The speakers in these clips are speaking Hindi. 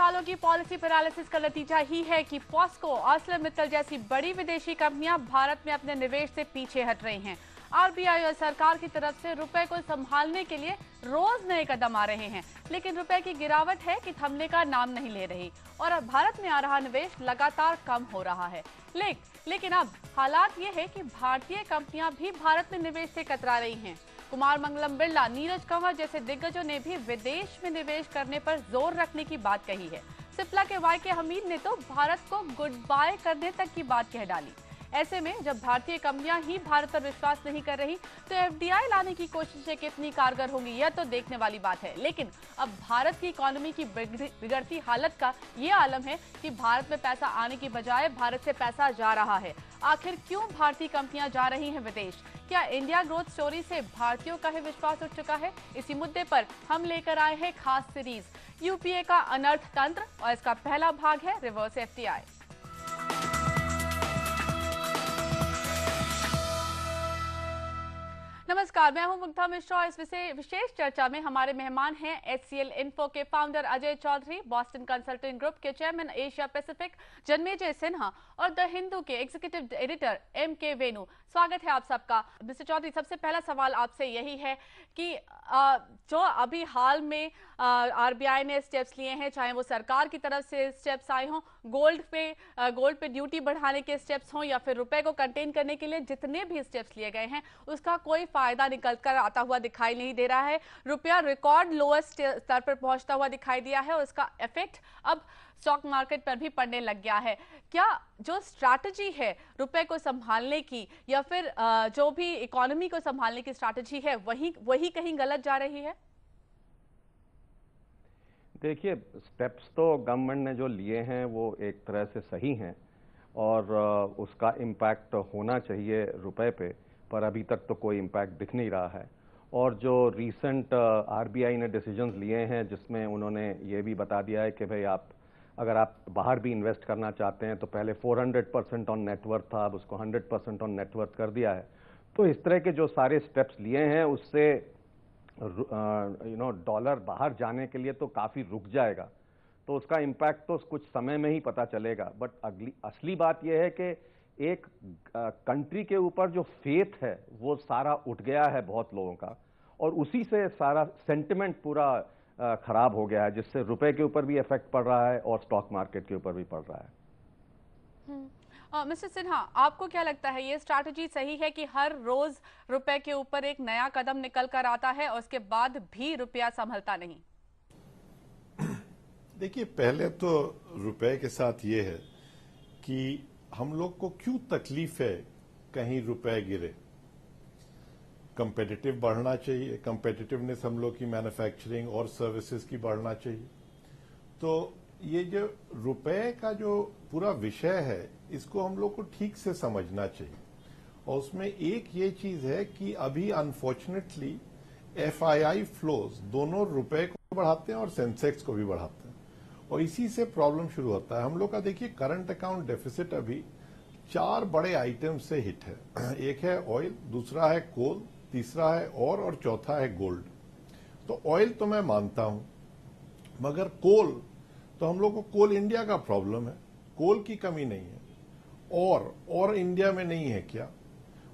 सालों की पॉलिसी पैरालिसिस का नतीजा ही है कि पॉस्को, आर्सेलरमित्तल जैसी बड़ी विदेशी कंपनियां भारत में अपने निवेश से पीछे हट रही हैं। आरबीआई और सरकार की तरफ से रुपए को संभालने के लिए रोज नए कदम आ रहे हैं, लेकिन रुपए की गिरावट है कि थमने का नाम नहीं ले रही और अब भारत में आ रहा निवेश लगातार कम हो रहा है। लेकिन अब हालात ये है कि भारतीय कंपनियां भी भारत में निवेश से कतरा रही हैं। कुमार मंगलम बिरला, नीरज कंवर जैसे दिग्गजों ने भी विदेश में निवेश करने पर जोर रखने की बात कही है। सिप्ला के वाई के हमीद ने तो भारत को गुड बाय करने तक की बात कह डाली। ऐसे में जब भारतीय कंपनियां ही भारत पर विश्वास नहीं कर रही तो एफडीआई लाने की कोशिशें कितनी कारगर होंगी यह तो देखने वाली बात है। लेकिन अब भारत की इकोनॉमी की बिगड़ती हालत का ये आलम है कि भारत में पैसा आने की बजाय भारत से पैसा जा रहा है। आखिर क्यों भारतीय कंपनियां जा रही हैं विदेश? क्या इंडिया ग्रोथ स्टोरी से भारतीयों का ही विश्वास उठ चुका है? इसी मुद्दे पर हम लेकर आए हैं खास सीरीज यूपीए का अनर्थ तंत्र और इसका पहला भाग है रिवर्स एफडीआई। नमस्कार, मैं हूं मुग्धा मिश्रा। इस विशेष चर्चा में हमारे मेहमान हैं एचसीएल इन्फो के founder Ajay Chaudhary, Boston consulting group के chairman Asia Pacific Janmejay Sinha और द हिंदू के एग्जीक्यूटिव एडिटर एमके वेणु। स्वागत है आप सबका। मिस्टर चौधरी, सबसे पहला सवाल आपसे यही है कि जो अभी हाल में आरबीआई ने स्टेप्स लिए हैं, चाहे वो सरकार की तरफ से स्टेप्स आए हों, गोल्ड पे ड्यूटी बढ़ाने के स्टेप्स हों या फिर रुपए को कंटेन करने के लिए जितने भी स्टेप्स लिए गए हैं उसका कोई फायदा निकल कर आता हुआ दिखाई नहीं दे रहा है। रुपया रिकॉर्ड लोएस्ट स्तर पर पहुंचता हुआ दिखाई दिया है और उसका इफेक्ट अब स्टॉक मार्केट पर भी पड़ने लग गया है। क्या जो स्ट्रैटेजी है रुपए को संभालने की या फिर जो भी इकोनॉमी को संभालने की स्ट्रैटेजी है वही कहीं गलत जा रही है? देखिए, स्टेप्स तो गवर्नमेंट ने जो लिए हैं वो एक तरह से सही हैं और उसका इम्पैक्ट होना चाहिए रुपए पे, पर अभी तक तो कोई इम्पैक्ट दिख नहीं रहा है। और जो रीसेंट आरबीआई ने डिसीजंस लिए हैं जिसमें उन्होंने ये भी बता दिया है कि भाई अगर आप बाहर भी इन्वेस्ट करना चाहते हैं तो पहले 400% ऑन नेटवर्थ था, अब उसको 100% ऑन नेटवर्थ कर दिया है। तो इस तरह के जो सारे स्टेप्स लिए हैं उससे डॉलर बाहर जाने के लिए तो काफ़ी रुक जाएगा, तो उसका इम्पैक्ट तो कुछ समय में ही पता चलेगा। बट असली बात यह है कि एक कंट्री के ऊपर जो फेथ है वो सारा उठ गया है बहुत लोगों का, और उसी से सारा सेंटिमेंट पूरा खराब हो गया है, जिससे रुपए के ऊपर भी इफेक्ट पड़ रहा है और स्टॉक मार्केट के ऊपर भी पड़ रहा है। मिस्टर सिन्हा, आपको क्या लगता है ये स्ट्रैटेजी सही है कि हर रोज रुपए के ऊपर एक नया कदम निकल कर आता है और उसके बाद भी रुपया संभलता नहीं? देखिए, पहले तो रुपए के साथ ये है कि हम लोग को क्यों तकलीफ है कहीं रुपए गिरे। कंपेटिटिव बढ़ना चाहिए, कंपेटिटिवनेस हम लोग की मैन्युफैक्चरिंग और सर्विसेज की बढ़ना चाहिए। तो ये जो रुपए का जो पूरा विषय है इसको हम लोग को ठीक से समझना चाहिए। और उसमें एक ये चीज है कि अभी अनफॉर्चुनेटली एफआईआई फ्लोज दोनों रुपए को बढ़ाते हैं और सेंसेक्स को भी बढ़ाते हैं, और इसी से प्रॉब्लम शुरू होता है। हम लोग का देखिए करंट अकाउंट डेफिसिट अभी 4 बड़े आइटम से हिट है। एक है ऑयल, दूसरा है कोल, तीसरा है और चौथा है गोल्ड। तो ऑयल तो मैं मानता हूं, मगर कोल तो हम लोग को कोल इंडिया का प्रॉब्लम है, कोल की कमी नहीं है। और इंडिया में नहीं है क्या?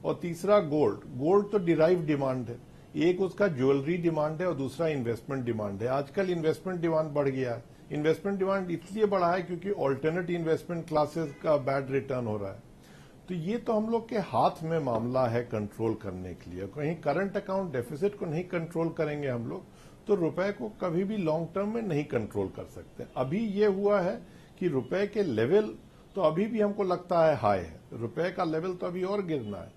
और तीसरा गोल्ड तो डिराइव डिमांड है, एक उसका ज्वेलरी डिमांड है और दूसरा इन्वेस्टमेंट डिमांड है। आजकल इन्वेस्टमेंट डिमांड बढ़ गया है। इन्वेस्टमेंट डिमांड इसलिए बढ़ा है क्योंकि ऑल्टरनेट इन्वेस्टमेंट क्लासेस का बैड रिटर्न हो रहा है। तो ये तो हम लोग के हाथ में मामला है कंट्रोल करने के लिए। कहीं करंट अकाउंट डेफिसिट को नहीं कंट्रोल करेंगे हम लोग तो रुपए को कभी भी लॉन्ग टर्म में नहीं कंट्रोल कर सकते। अभी ये हुआ है कि रुपए के लेवल तो अभी भी हमको लगता है हाई है, रुपए का लेवल तो अभी और गिरना है,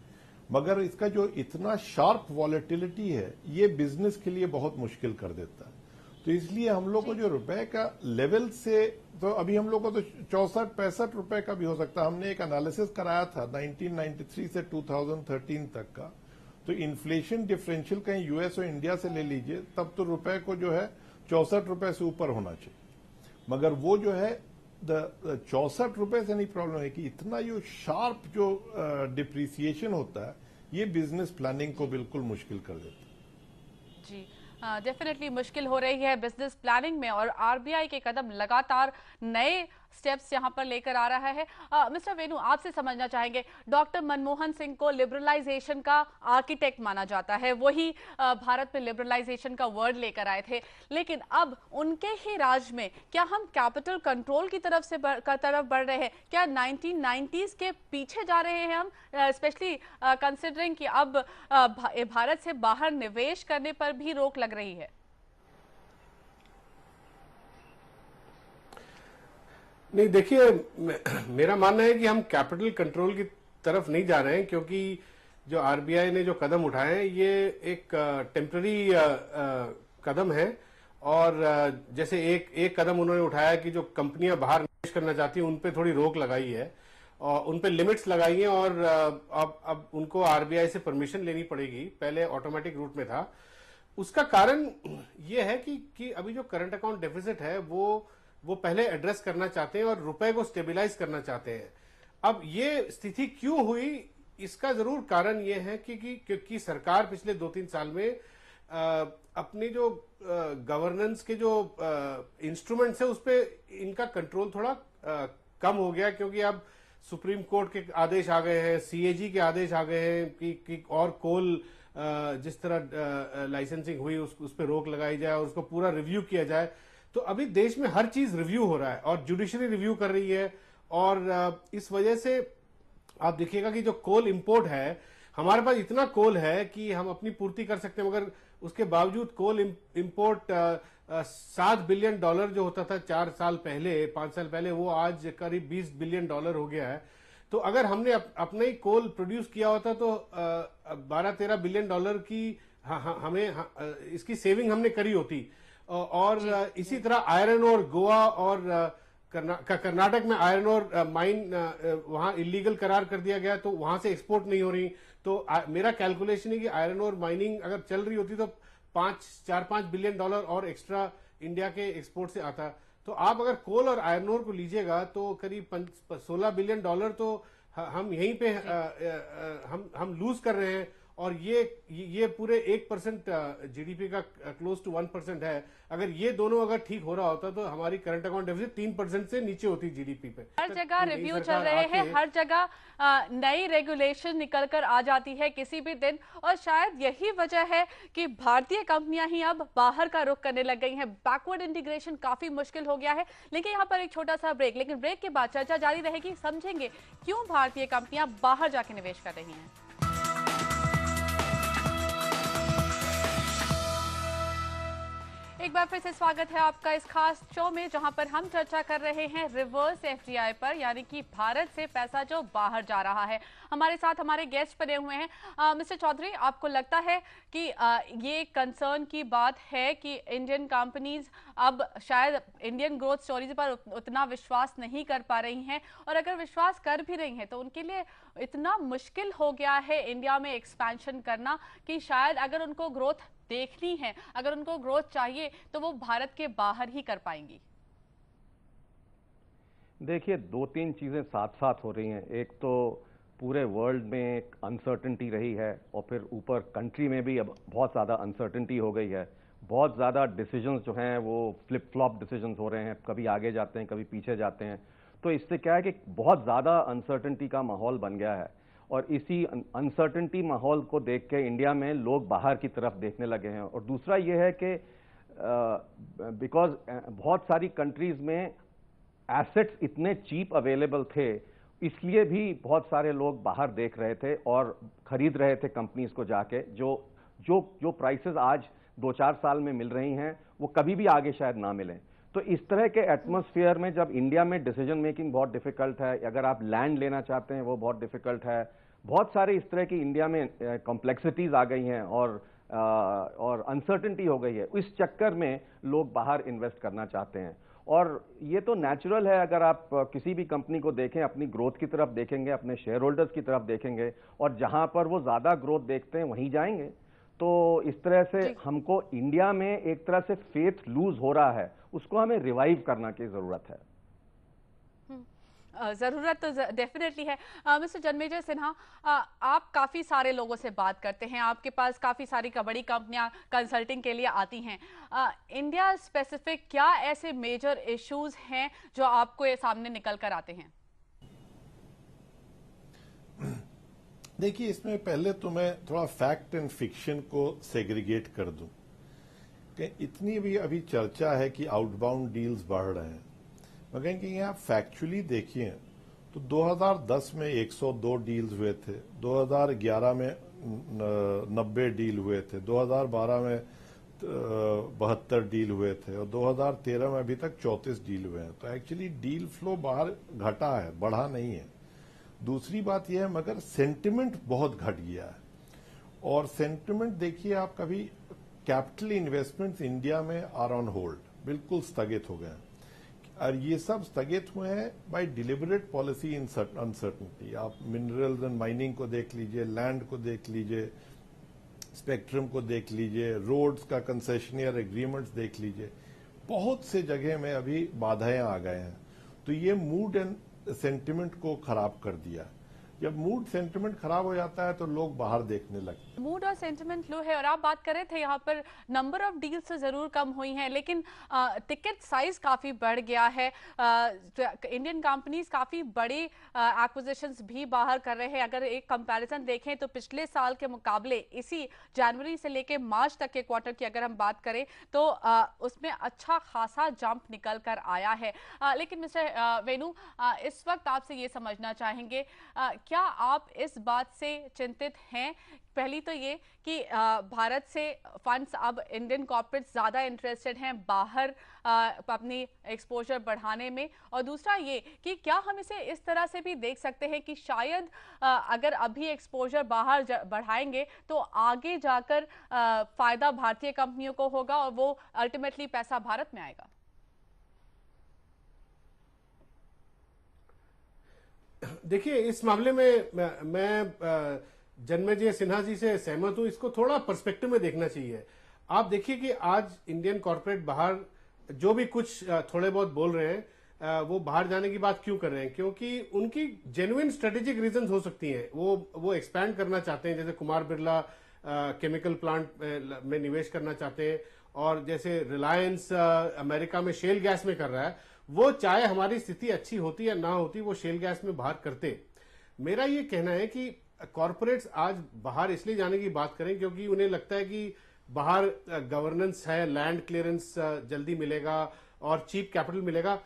मगर इसका जो इतना शार्प वॉलेटिलिटी है ये बिजनेस के लिए बहुत मुश्किल कर देता है। तो इसलिए हम लोग को जो रुपए का लेवल से तो अभी हम लोग को तो 64-65 रुपए का भी हो सकता है। हमने एक एनालिसिस कराया था 1993 से 2013 तक का, तो इन्फ्लेशन डिफरेंशियल कहीं यूएस और इंडिया से ले लीजिए तब तो रुपए को जो है 64 रुपए से ऊपर होना चाहिए, मगर वो जो है 64 रुपए से नहीं प्रॉब्लम है कि इतना जो शार्प जो डिप्रिसिएशन होता है ये बिजनेस प्लानिंग को बिल्कुल मुश्किल कर देता है। जी, डेफिनेटली मुश्किल हो रही है बिजनेस प्लानिंग में, और आरबीआई के कदम लगातार नए स्टेप्स यहां पर लेकर आ रहा है। मिस्टर वेणु, आपसे समझना चाहेंगे, डॉक्टर मनमोहन सिंह को लिबरलाइजेशन का आर्किटेक्ट माना जाता है, वही भारत में लिबरलाइजेशन का वर्ड लेकर आए थे, लेकिन अब उनके ही राज में क्या हम कैपिटल कंट्रोल की तरफ बढ़ रहे हैं? क्या 1990s के पीछे जा रहे हैं हम, स्पेशली कंसिडरिंग कि अब भारत से बाहर निवेश करने पर भी रोक लग रही है? नहीं, देखिए, मेरा मानना है कि हम कैपिटल कंट्रोल की तरफ नहीं जा रहे हैं, क्योंकि जो आरबीआई ने जो कदम उठाए हैं ये एक टेम्पररी कदम है। और जैसे एक कदम उन्होंने उठाया कि जो कंपनियां बाहर निवेश करना चाहती हैं उन पे थोड़ी रोक लगाई है और उन पे लिमिट्स लगाई हैं, और अब उनको आरबीआई से परमिशन लेनी पड़ेगी, पहले ऑटोमेटिक रूट में था। उसका कारण ये है कि अभी जो करंट अकाउंट डेफिसिट है वो पहले एड्रेस करना चाहते हैं और रुपए को स्टेबलाइज करना चाहते हैं। अब ये स्थिति क्यों हुई, इसका जरूर कारण ये है क्योंकि सरकार पिछले 2-3 साल में अपने जो गवर्नेंस के जो इंस्ट्रूमेंट्स है उस पे इनका कंट्रोल थोड़ा कम हो गया, क्योंकि अब सुप्रीम कोर्ट के आदेश आ गए हैं, सीएजी के आदेश आ गए हैं कि और कोल जिस तरह लाइसेंसिंग हुई उस पर रोक लगाई जाए और उसको पूरा रिव्यू किया जाए। तो अभी देश में हर चीज रिव्यू हो रहा है और जुडिशरी रिव्यू कर रही है, और इस वजह से आप देखिएगा कि जो कोल इंपोर्ट है, हमारे पास इतना कोल है कि हम अपनी पूर्ति कर सकते हैं, मगर उसके बावजूद कोल इंपोर्ट $7 बिलियन जो होता था 4 साल पहले, 5 साल पहले, वो आज करीब $20 बिलियन हो गया है। तो अगर हमने अपना ही कोल प्रोड्यूस किया होता तो 12-13 बिलियन डॉलर की हमें इसकी सेविंग हमने करी होती। और इसी तरह आयरन और गोवा और कर्नाटक में आयरन और माइन वहां इलीगल करार कर दिया गया, तो वहां से एक्सपोर्ट नहीं हो रही। तो मेरा कैलकुलेशन है कि आयरन और माइनिंग अगर चल रही होती तो 4-5 बिलियन डॉलर और एक्स्ट्रा इंडिया के एक्सपोर्ट से आता। तो आप अगर कोल और आयरन ओर को लीजिएगा तो करीब 16 बिलियन डॉलर तो हम यहीं पे हम लूज कर रहे हैं, और ये पूरे 1% जीडीपी का क्लोज टू 1% है। अगर ये दोनों अगर ठीक हो रहा होता तो हमारी करंट अकाउंट डेफिसिट 3% से नीचे होती जीडीपी पे। हर जगह रिव्यू चल रहे हैं, हर जगह नई रेगुलेशन निकलकर आ जाती है किसी भी दिन, और शायद यही वजह है कि भारतीय कंपनियां ही अब बाहर का रुख करने लग गई हैं। बैकवर्ड इंटीग्रेशन काफी मुश्किल हो गया है। लेकिन यहाँ पर एक छोटा सा ब्रेक, लेकिन ब्रेक के बाद चर्चा जारी रहेगी, समझेंगे क्यों भारतीय कंपनियां बाहर जाके निवेश कर रही हैं। एक बार फिर से स्वागत है आपका इस खास शो में, जहां पर हम चर्चा कर रहे हैं रिवर्स एफडीआई पर, यानी कि भारत से पैसा जो बाहर जा रहा है। हमारे साथ हमारे गेस्ट बने हुए हैं। मिस्टर चौधरी, आपको लगता है कि ये कंसर्न की बात है कि इंडियन कंपनीज अब शायद इंडियन ग्रोथ स्टोरीज पर उतना विश्वास नहीं कर पा रही हैं, और अगर विश्वास कर भी रही हैं तो उनके लिए इतना मुश्किल हो गया है इंडिया में एक्सपेंशन करना कि शायद अगर उनको ग्रोथ देखनी है, अगर उनको ग्रोथ चाहिए, तो वो भारत के बाहर ही कर पाएंगी? देखिए, 2-3 चीजें साथ साथ हो रही हैं। एक तो पूरे वर्ल्ड में एक अनसर्टेनिटी रही है, और फिर ऊपर कंट्री में भी अब बहुत ज़्यादा अनसर्टेनिटी हो गई है। बहुत ज़्यादा डिसीजंस जो हैं वो फ्लिप फ्लॉप डिसीजंस हो रहे हैं, कभी आगे जाते हैं कभी पीछे जाते हैं। तो इससे क्या है कि बहुत ज़्यादा अनसर्टेनिटी का माहौल बन गया है, और इसी अनसर्टेनिटी माहौल को देख के इंडिया में लोग बाहर की तरफ देखने लगे हैं। और दूसरा ये है कि बिकॉज बहुत सारी कंट्रीज में एसेट्स इतने चीप अवेलेबल थे, इसलिए भी बहुत सारे लोग बाहर देख रहे थे और खरीद रहे थे कंपनीज को जाके, जो प्राइसेस आज 2-4 साल में मिल रही हैं वो कभी भी आगे शायद ना मिलें। तो इस तरह के एटमॉस्फेयर में जब इंडिया में डिसीजन मेकिंग बहुत डिफिकल्ट है, अगर आप लैंड लेना चाहते हैं वो बहुत डिफिकल्ट है, बहुत सारे इस तरह की इंडिया में कॉम्प्लेक्सिटीज आ गई हैं और अनसर्टेनिटी हो गई है। इस चक्कर में लोग बाहर इन्वेस्ट करना चाहते हैं, और ये तो नेचुरल है। अगर आप किसी भी कंपनी को देखें, अपनी ग्रोथ की तरफ देखेंगे, अपने शेयर होल्डर्स की तरफ देखेंगे, और जहां पर वो ज्यादा ग्रोथ देखते हैं वहीं जाएंगे। तो इस तरह से हमको इंडिया में एक तरह से फेथ लूज हो रहा है, उसको हमें रिवाइव करना की जरूरत है। ज़रूरत तो डेफिनेटली है। मिस्टर जन्मेजय सिन्हा, आप काफ़ी सारे लोगों से बात करते हैं, आपके पास काफ़ी सारी बड़ी कंपनियां कंसल्टिंग के लिए आती हैं। इंडिया स्पेसिफिक क्या ऐसे मेजर इश्यूज हैं जो आपको ये सामने निकल कर आते हैं? देखिए, इसमें पहले तो मैं थोड़ा फैक्ट एंड फिक्शन को सेग्रीगेट कर दूं कि इतनी भी अभी चर्चा है कि आउटबाउंड डील्स बढ़ रहे हैं, मगर कि आप फैक्चुअली देखिए तो 2010 में 102 डील्स हुए थे, 2011 में 90 डील हुए थे, 2012 में 72 डील हुए थे और 2013 में अभी तक 34 डील हुए हैं। तो एक्चुअली डील फ्लो बाहर घटा है, बढ़ा नहीं है। दूसरी बात यह है मगर सेंटिमेंट बहुत घट गया है। और सेंटिमेंट देखिए, आप कभी कैपिटल इन्वेस्टमेंट्स इंडिया में आर ऑन होल्ड, बिल्कुल स्थगित हो गए हैं। और ये सब स्थगित हुए हैं बाय डिलिबरेट पॉलिसी अनसर्टनिटी। आप मिनरल्स एंड माइनिंग को देख लीजिए, लैंड को देख लीजिए, स्पेक्ट्रम को देख लीजिए, रोड्स का कंसेशनियर एग्रीमेंट्स देख लीजिए, बहुत से जगह में अभी बाधाएं आ गए हैं। तो ये मूड एंड सेंटिमेंट को खराब कर दिया। जब मूड सेंटिमेंट खराब हो जाता है तो लोग बाहर देखने लगते हैं। मूड और सेंटिमेंट लो है। और आप बात कर रहे थे यहाँ पर नंबर ऑफ डील्स तो जरूर कम हुई हैं, लेकिन टिकट साइज काफी बढ़ गया है। इंडियन कंपनीज काफी बड़े एक्विजिशंस भी बाहर कर रहे हैं। अगर एक कंपैरिजन देखें तो पिछले साल के मुकाबले इसी जनवरी से लेकर मार्च तक के क्वार्टर की अगर हम बात करें तो उसमें अच्छा खासा जंप निकल कर आया है। लेकिन मिस्टर वेणु, इस वक्त आपसे ये समझना चाहेंगे, क्या आप इस बात से चिंतित हैं? पहली तो ये कि भारत से फंड्स अब इंडियन कॉर्पोरेट्स ज़्यादा इंटरेस्टेड हैं बाहर अपनी एक्सपोजर बढ़ाने में, और दूसरा ये कि क्या हम इसे इस तरह से भी देख सकते हैं कि शायद अगर अभी एक्सपोजर बाहर बढ़ाएंगे तो आगे जाकर फायदा भारतीय कंपनियों को होगा और वो अल्टीमेटली पैसा भारत में आएगा? देखिए, इस मामले में मैं जन्मेजय सिन्हा जी से सहमत हूं। इसको थोड़ा पर्सपेक्टिव में देखना चाहिए। आप देखिए कि आज इंडियन कॉर्पोरेट बाहर जो भी कुछ थोड़े बहुत बोल रहे हैं, वो बाहर जाने की बात क्यों कर रहे हैं? क्योंकि उनकी जेन्युइन स्ट्रेटेजिक रीजंस हो सकती हैं। वो एक्सपैंड करना चाहते हैं, जैसे कुमार बिरला केमिकल प्लांट में निवेश करना चाहते हैं, और जैसे रिलायंस अमेरिका में शेल गैस में कर रहा है। वो चाहे हमारी स्थिति अच्छी होती या ना होती, वो शेल गैस में बाहर करते। मेरा ये कहना है कि कॉर्पोरेट्स आज बाहर इसलिए जाने की बात करें क्योंकि उन्हें लगता है कि बाहर गवर्नेंस है, लैंड क्लियरेंस जल्दी मिलेगा और चीप कैपिटल मिलेगा।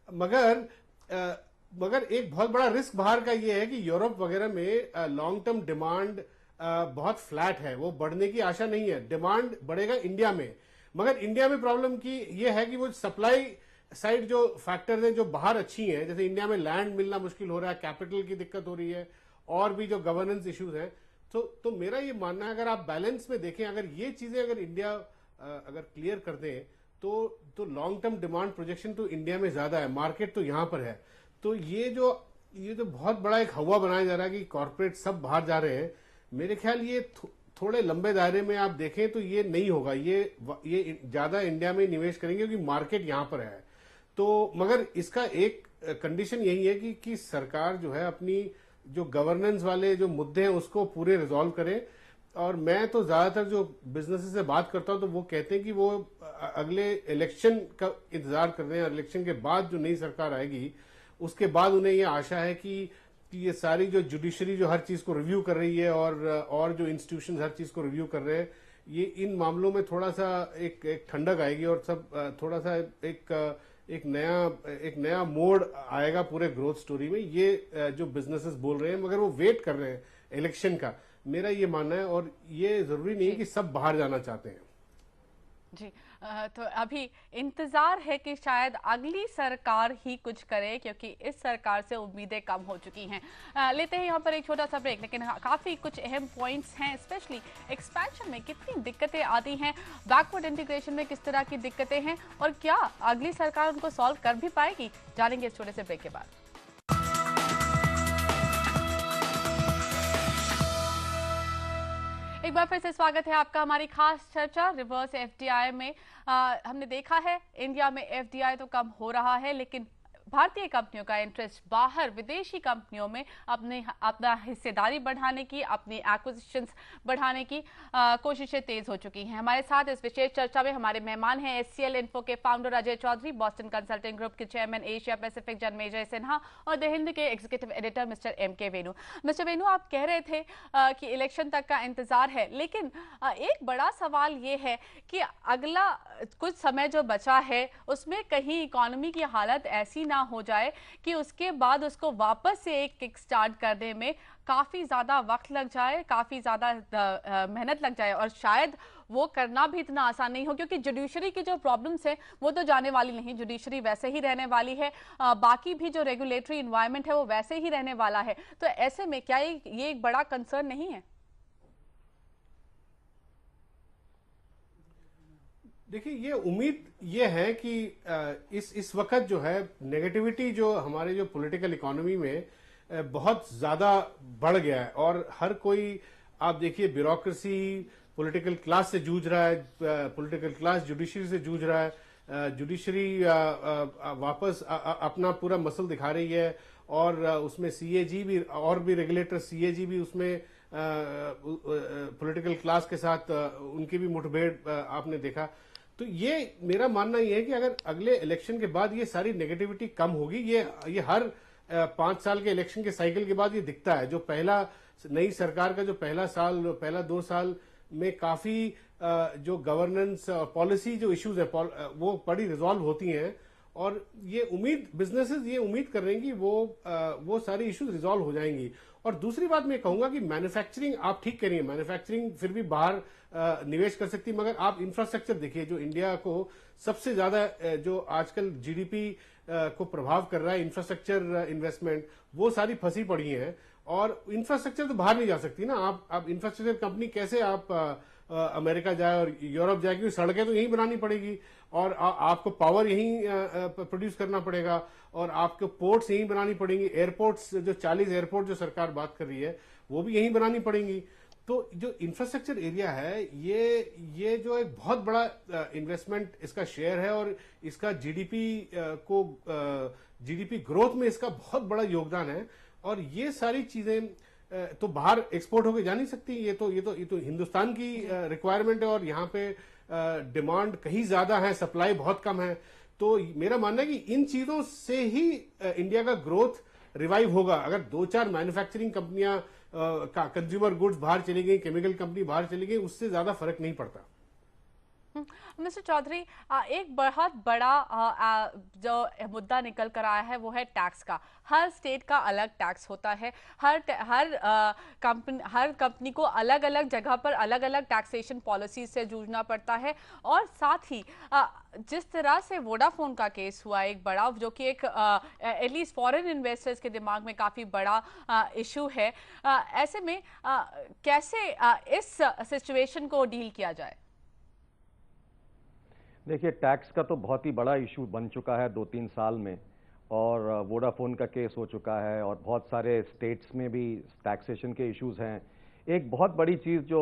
मगर एक बहुत बड़ा रिस्क बाहर का ये है कि यूरोप वगैरह में लॉन्ग टर्म डिमांड बहुत फ्लैट है, वो बढ़ने की आशा नहीं है। डिमांड बढ़ेगा इंडिया में, मगर इंडिया में प्रॉब्लम की ये है कि वो सप्लाई साइड जो फैक्टर्स हैं जो बाहर अच्छी हैं, जैसे इंडिया में लैंड मिलना मुश्किल हो रहा है, कैपिटल की दिक्कत हो रही है, और भी जो गवर्नेंस इश्यूज हैं। तो मेरा ये मानना है, अगर आप बैलेंस में देखें, अगर ये चीजें अगर इंडिया अगर क्लियर कर दें तो लॉन्ग टर्म डिमांड प्रोजेक्शन तो इंडिया में ज्यादा है, मार्केट तो यहां पर है। तो ये जो बहुत बड़ा एक हवा बनाया जा रहा है कि कॉर्पोरेट सब बाहर जा रहे हैं, मेरे ख्याल ये थोड़े लंबे दायरे में आप देखें तो ये नहीं होगा। ये ज्यादा इंडिया में निवेश करेंगे क्योंकि मार्केट यहां पर है। तो मगर इसका एक कंडीशन यही है कि सरकार जो है अपनी जो गवर्नेंस वाले जो मुद्दे हैं उसको पूरे रिजॉल्व करे। और मैं तो ज्यादातर जो बिजनेस से बात करता हूं तो वो कहते हैं कि वो अगले इलेक्शन का इंतजार कर रहे हैं। इलेक्शन के बाद जो नई सरकार आएगी उसके बाद उन्हें ये आशा है कि ये सारी जो जुडिशरी जो हर चीज को रिव्यू कर रही है और जो इंस्टीट्यूशन हर चीज को रिव्यू कर रहे हैं, ये इन मामलों में थोड़ा सा एक ठंडक आएगी और सब थोड़ा सा एक नया मोड़ आएगा पूरे ग्रोथ स्टोरी में। ये जो बिजनेसेस बोल रहे हैं, मगर वो वेट कर रहे हैं इलेक्शन का, मेरा ये मानना है। और ये जरूरी नहीं है कि सब बाहर जाना चाहते हैं जी। तो अभी इंतजार है कि शायद अगली सरकार ही कुछ करे, क्योंकि इस सरकार से उम्मीदें कम हो चुकी हैं। लेते हैं यहाँ पर एक छोटा सा ब्रेक, लेकिन काफ़ी कुछ अहम पॉइंट्स हैं। स्पेशली एक्सपेंशन में कितनी दिक्कतें आती हैं, बैकवर्ड इंटीग्रेशन में किस तरह की दिक्कतें हैं, और क्या अगली सरकार उनको सॉल्व कर भी पाएगी, जानेंगे इस छोटे से ब्रेक के बाद। एक बार फिर से स्वागत है आपका हमारी खास चर्चा रिवर्स एफडीआई में। हमने देखा है इंडिया में एफडीआई तो कम हो रहा है, लेकिन भारतीय कंपनियों का इंटरेस्ट बाहर विदेशी कंपनियों में अपना हिस्सेदारी बढ़ाने की, अपनी एक्विजिशंस बढ़ाने की कोशिशें तेज हो चुकी हैं। हमारे साथ इस विशेष चर्चा में हमारे मेहमान हैं एचसीएल इन्फो के founder Ajay Chaudhary, Boston consulting group के chairman Asia Pacific Janmejay Sinha और द हिंद के executive editor mister MK Venu. Mister Venu, आप कह रहे थे कि इलेक्शन तक का इंतजार है, लेकिन एक बड़ा सवाल ये है कि अगला कुछ समय जो बचा है उसमें कहीं इकोनॉमी की हालत ऐसी ना हो जाए कि उसके बाद उसको वापस से एक किक स्टार्ट करने में काफी ज्यादा वक्त लग जाए, काफी ज्यादा मेहनत लग जाए, और शायद वो करना भी इतना आसान नहीं हो, क्योंकि जुडिशरी की जो प्रॉब्लम्स है वो तो जाने वाली नहीं, जुडिशरी वैसे ही रहने वाली है, बाकी भी जो रेगुलेटरी इन्वायरमेंट है वो वैसे ही रहने वाला है। तो ऐसे में क्या ये एक बड़ा कंसर्न नहीं है? देखिए, ये उम्मीद ये है कि इस वक्त जो है नेगेटिविटी जो हमारे जो पॉलिटिकल इकोनॉमी में बहुत ज्यादा बढ़ गया है, और हर कोई, आप देखिए, ब्यूरोक्रेसी पॉलिटिकल क्लास से जूझ रहा है, पॉलिटिकल क्लास जुडिशरी से जूझ रहा है, जुडिशरी वापस अपना पूरा मसल दिखा रही है, और उसमें सीएजी भी और भी रेगुलेटर सीएजी भी उसमें पॉलिटिकल क्लास के साथ उनकी भी मुठभेड़ आपने देखा। तो ये मेरा मानना ये है कि अगर अगले इलेक्शन के बाद ये सारी नेगेटिविटी कम होगी, ये हर 5 साल के इलेक्शन के साइकिल के बाद ये दिखता है। जो पहला नई सरकार का जो पहला 2 साल में काफी जो गवर्नेंस और पॉलिसी जो इश्यूज है वो बड़ी रिजॉल्व होती हैं, और बिजनेसेस ये उम्मीद कर रहे हैं कि वो सारी इश्यूज रिजॉल्व हो जाएंगी। और दूसरी बात मैं कहूंगा कि मैन्युफैक्चरिंग, आप ठीक करिए, मैन्युफैक्चरिंग फिर भी बाहर निवेश कर सकती है, मगर आप इंफ्रास्ट्रक्चर देखिए, जो इंडिया को सबसे ज्यादा जो आजकल जीडीपी को प्रभाव कर रहा है, इंफ्रास्ट्रक्चर इन्वेस्टमेंट, वो सारी फंसी पड़ी है। और इंफ्रास्ट्रक्चर तो बाहर नहीं जा सकती ना, आप इंफ्रास्ट्रक्चर कंपनी कैसे आप अमेरिका जाए और यूरोप जाए, क्योंकि सड़कें तो यहीं बनानी पड़ेगी, और आपको पावर यहीं प्रोड्यूस करना पड़ेगा, और आपको पोर्ट्स यहीं बनानी पड़ेंगी, एयरपोर्ट्स जो 40 एयरपोर्ट जो सरकार बात कर रही है वो भी यहीं बनानी पड़ेंगी। तो जो इंफ्रास्ट्रक्चर एरिया है, ये जो एक बहुत बड़ा इन्वेस्टमेंट इसका शेयर है, और इसका जीडीपी ग्रोथ में इसका बहुत बड़ा योगदान है। और ये सारी चीजें तो बाहर एक्सपोर्ट होके जा नहीं सकती, ये तो हिंदुस्तान की रिक्वायरमेंट है, और यहाँ पे डिमांड कहीं ज्यादा है, सप्लाई बहुत कम है। तो मेरा मानना है कि इन चीजों से ही इंडिया का ग्रोथ रिवाइव होगा। अगर 2-4 मैन्युफैक्चरिंग कंपनियां का कंज्यूमर गुड्स बाहर चली गई, केमिकल कंपनी बाहर चली गई, उससे ज्यादा फर्क नहीं पड़ता। मिस्टर चौधरी, एक बहुत बड़ा जो मुद्दा निकल कर आया है वो है टैक्स का। हर स्टेट का अलग टैक्स होता है, हर कंपनी को अलग अलग जगह पर अलग अलग टैक्सेशन पॉलिसी से जूझना पड़ता है। और साथ ही जिस तरह से वोडाफोन का केस हुआ एक बड़ा, जो कि एक एटलीस्ट फॉरेन इन्वेस्टर्स के दिमाग में काफ़ी बड़ा इशू है, ऐसे में कैसे इस सिचुएशन को डील किया जाए? देखिए, टैक्स का तो बहुत ही बड़ा इशू बन चुका है 2-3 साल में, और वोडाफोन का केस हो चुका है, और बहुत सारे स्टेट्स में भी टैक्सेशन के इश्यूज हैं। एक बहुत बड़ी चीज़ जो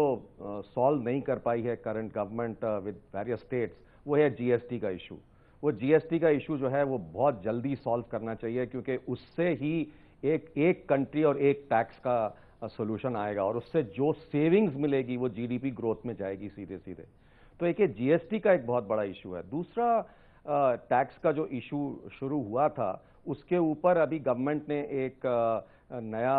सॉल्व नहीं कर पाई है current government with various states, वो है जीएसटी का इशू। वो जीएसटी का इशू जो है वो बहुत जल्दी सॉल्व करना चाहिए, क्योंकि उससे ही एक कंट्री और एक टैक्स का सोल्यूशन आएगा, और उससे जो सेविंग्स मिलेगी वो जीडीपी ग्रोथ में जाएगी सीधे सीधे। तो एक जीएसटी का एक बहुत बड़ा इशू है। दूसरा, टैक्स का जो इशू शुरू हुआ था उसके ऊपर अभी गवर्नमेंट ने एक नया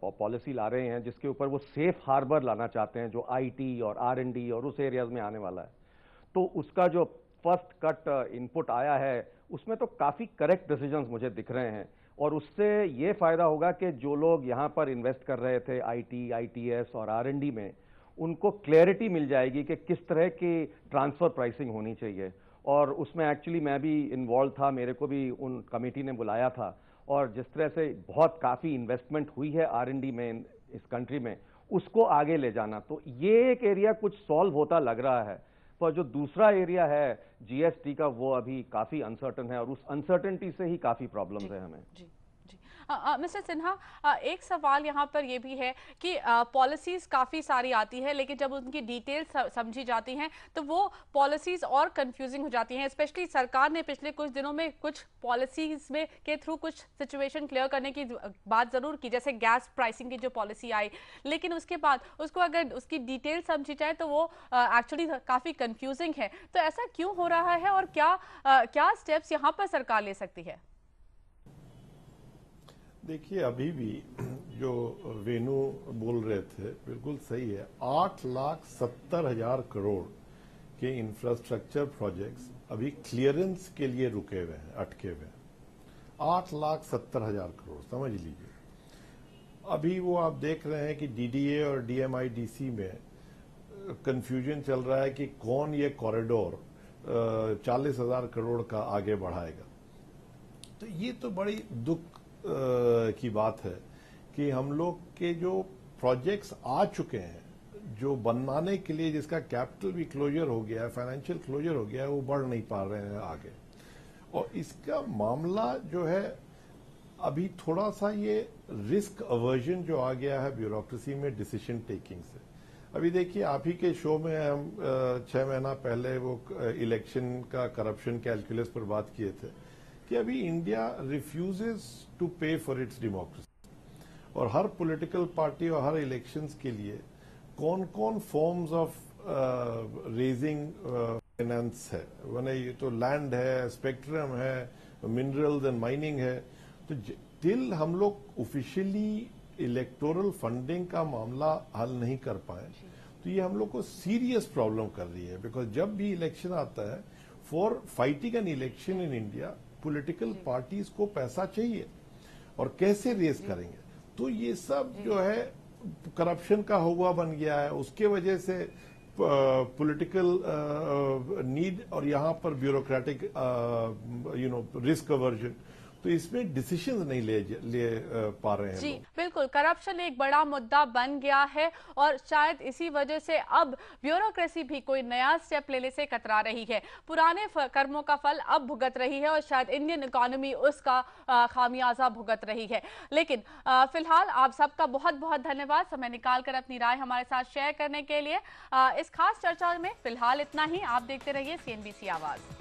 पॉलिसी ला रहे हैं, जिसके ऊपर वो सेफ हार्बर लाना चाहते हैं, जो आईटी और आरएनडी और उस एरियाज में आने वाला है। तो उसका जो फर्स्ट कट इनपुट आया है उसमें तो काफ़ी करेक्ट डिसीजंस मुझे दिख रहे हैं, और उससे ये फ़ायदा होगा कि जो लोग यहाँ पर इन्वेस्ट कर रहे थे आईटी, आईटीएस और आरएनडी में, उनको क्लैरिटी मिल जाएगी कि किस तरह की ट्रांसफ़र प्राइसिंग होनी चाहिए। और उसमें एक्चुअली मैं भी इन्वॉल्व था, मेरे को भी उन कमेटी ने बुलाया था, और जिस तरह से बहुत काफ़ी इन्वेस्टमेंट हुई है आरएनडी में इस कंट्री में, उसको आगे ले जाना, तो ये एक एरिया कुछ सॉल्व होता लग रहा है। पर जो दूसरा एरिया है जीएसटी का, वो अभी काफ़ी अनसर्टन है, और उस अनसर्टनिटी से ही काफ़ी प्रॉब्लम्स है हमें। जी जी, मिस्टर सिन्हा, एक सवाल यहाँ पर ये भी है कि पॉलिसीज काफ़ी सारी आती है, लेकिन जब उनकी डिटेल समझी जाती हैं तो वो पॉलिसीज और कंफ्यूजिंग हो जाती हैं। स्पेशली सरकार ने पिछले कुछ दिनों में कुछ पॉलिसीज में के थ्रू कुछ सिचुएशन क्लियर करने की बात ज़रूर की, जैसे गैस प्राइसिंग की जो पॉलिसी आई, लेकिन उसके बाद उसको अगर उसकी डिटेल समझी जाए तो वो एक्चुअली काफ़ी कंफ्यूजिंग है। तो ऐसा क्यों हो रहा है और क्या स्टेप्स यहाँ पर सरकार ले सकती है? देखिए, अभी भी जो वेणु बोल रहे थे बिल्कुल सही है। 8,70,000 करोड़ के इंफ्रास्ट्रक्चर प्रोजेक्ट्स अभी क्लियरेंस के लिए रुके हुए हैं, अटके हुए हैं। 8,70,000 करोड़ समझ लीजिए। अभी वो आप देख रहे हैं कि डीडीए और डीएमआईडीसी में कंफ्यूजन चल रहा है कि कौन ये कॉरिडोर 40,000 करोड़ का आगे बढ़ाएगा। तो ये तो बड़ी दुख की बात है कि हम लोग के जो प्रोजेक्ट्स आ चुके हैं, जो बनाने के लिए जिसका कैपिटल भी क्लोजर हो गया है, फाइनेंशियल क्लोजर हो गया है, वो बढ़ नहीं पा रहे हैं आगे। और इसका मामला जो है अभी थोड़ा सा ये रिस्क अवर्जन जो आ गया है ब्यूरोक्रेसी में डिसीजन टेकिंग से। अभी देखिए, आप ही के शो में हम 6 महीना पहले वो इलेक्शन का करप्शन कैलकुलस पर बात किए थे कि अभी इंडिया रिफ्यूजेस टू पे फॉर इट्स डेमोक्रेसी, और हर पॉलिटिकल पार्टी और हर इलेक्शंस के लिए कौन कौन फॉर्म्स ऑफ रेजिंग फाइनेंस है। मैंने ये तो लैंड है, स्पेक्ट्रम है, मिनरल्स एंड माइनिंग है। तो टिल हम लोग ऑफिशियली इलेक्टोरल फंडिंग का मामला हल नहीं कर पाए तो ये हम लोग को सीरियस प्रॉब्लम कर रही है। बिकॉज जब भी इलेक्शन आता है, for fighting an election in India political parties को पैसा चाहिए, और कैसे रेज करेंगे। तो ये सब जो है करप्शन का हुआ बन गया है, उसके वजह से पॉलिटिकल नीड और यहाँ पर ब्यूरोक्रेटिक रिस्क अवर्जन, तो इसमें डिसीजंस नहीं ले पा रहे हैं जी लोग। बिल्कुल, करप्शन एक बड़ा मुद्दा बन गया है और शायद इसी वजह से अब ब्यूरोक्रेसी भी कोई नया स्टेप लेने से कतरा रही है। पुराने कर्मों का फल अब भुगत रही है और शायद इंडियन इकोनॉमी उसका खामियाजा भुगत रही है। लेकिन फिलहाल आप सबका बहुत बहुत धन्यवाद समय निकाल कर अपनी राय हमारे साथ शेयर करने के लिए। इस खास चर्चा में फिलहाल इतना ही। आप देखते रहिए CNBC आवाज।